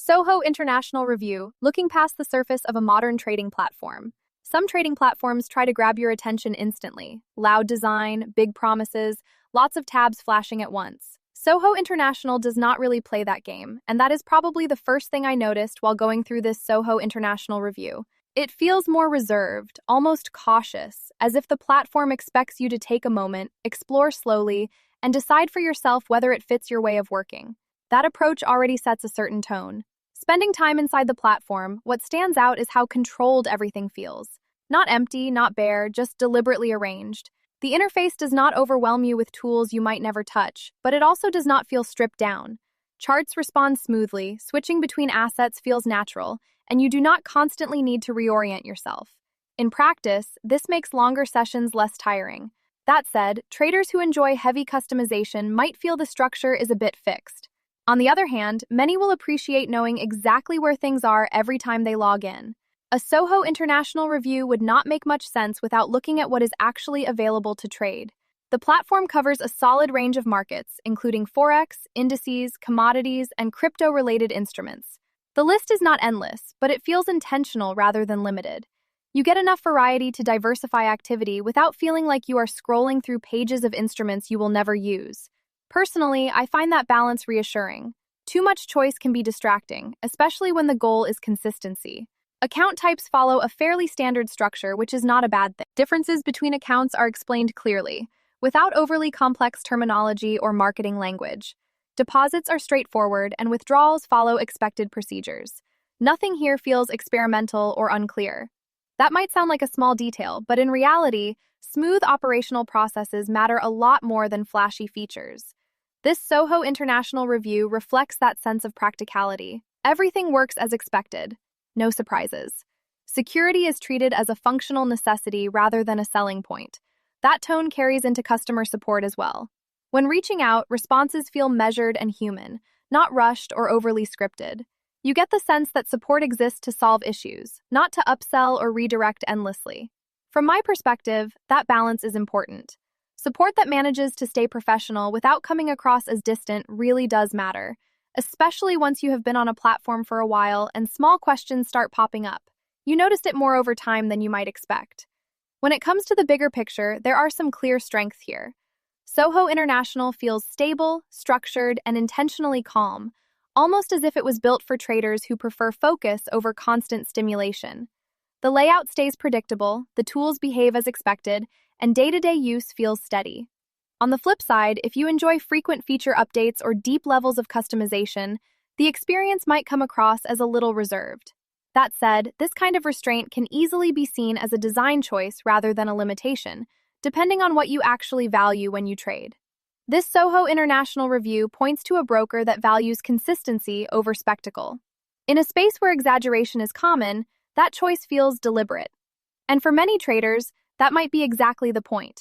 SOHO International Review, looking past the surface of a modern trading platform. Some trading platforms try to grab your attention instantly. Loud design, big promises, lots of tabs flashing at once. SOHO International does not really play that game, and that is probably the first thing I noticed while going through this SOHO International review. It feels more reserved, almost cautious, as if the platform expects you to take a moment, explore slowly, and decide for yourself whether it fits your way of working. That approach already sets a certain tone. Spending time inside the platform, what stands out is how controlled everything feels. Not empty, not bare, just deliberately arranged. The interface does not overwhelm you with tools you might never touch, but it also does not feel stripped down. Charts respond smoothly, switching between assets feels natural, and you do not constantly need to reorient yourself. In practice, this makes longer sessions less tiring. That said, traders who enjoy heavy customization might feel the structure is a bit fixed. On the other hand, many will appreciate knowing exactly where things are every time they log in. A SOHO International review would not make much sense without looking at what is actually available to trade. The platform covers a solid range of markets, including Forex, indices, commodities, and crypto-related instruments. The list is not endless, but it feels intentional rather than limited. You get enough variety to diversify activity without feeling like you are scrolling through pages of instruments you will never use. Personally, I find that balance reassuring. Too much choice can be distracting, especially when the goal is consistency. Account types follow a fairly standard structure, which is not a bad thing. Differences between accounts are explained clearly, without overly complex terminology or marketing language. Deposits are straightforward, and withdrawals follow expected procedures. Nothing here feels experimental or unclear. That might sound like a small detail, but in reality, smooth operational processes matter a lot more than flashy features. This SOHO International review reflects that sense of practicality. Everything works as expected. No surprises. Security is treated as a functional necessity rather than a selling point. That tone carries into customer support as well. When reaching out, responses feel measured and human, not rushed or overly scripted. You get the sense that support exists to solve issues, not to upsell or redirect endlessly. From my perspective, that balance is important. Support that manages to stay professional without coming across as distant really does matter, especially once you have been on a platform for a while and small questions start popping up. You noticed it more over time than you might expect. When it comes to the bigger picture, there are some clear strengths here. SOHO International feels stable, structured, and intentionally calm, almost as if it was built for traders who prefer focus over constant stimulation. The layout stays predictable, the tools behave as expected, and day-to-day use feels steady. On the flip side, if you enjoy frequent feature updates or deep levels of customization, the experience might come across as a little reserved. That said, this kind of restraint can easily be seen as a design choice rather than a limitation, depending on what you actually value when you trade. This SOHO International review points to a broker that values consistency over spectacle. In a space where exaggeration is common, that choice feels deliberate. And for many traders, that might be exactly the point.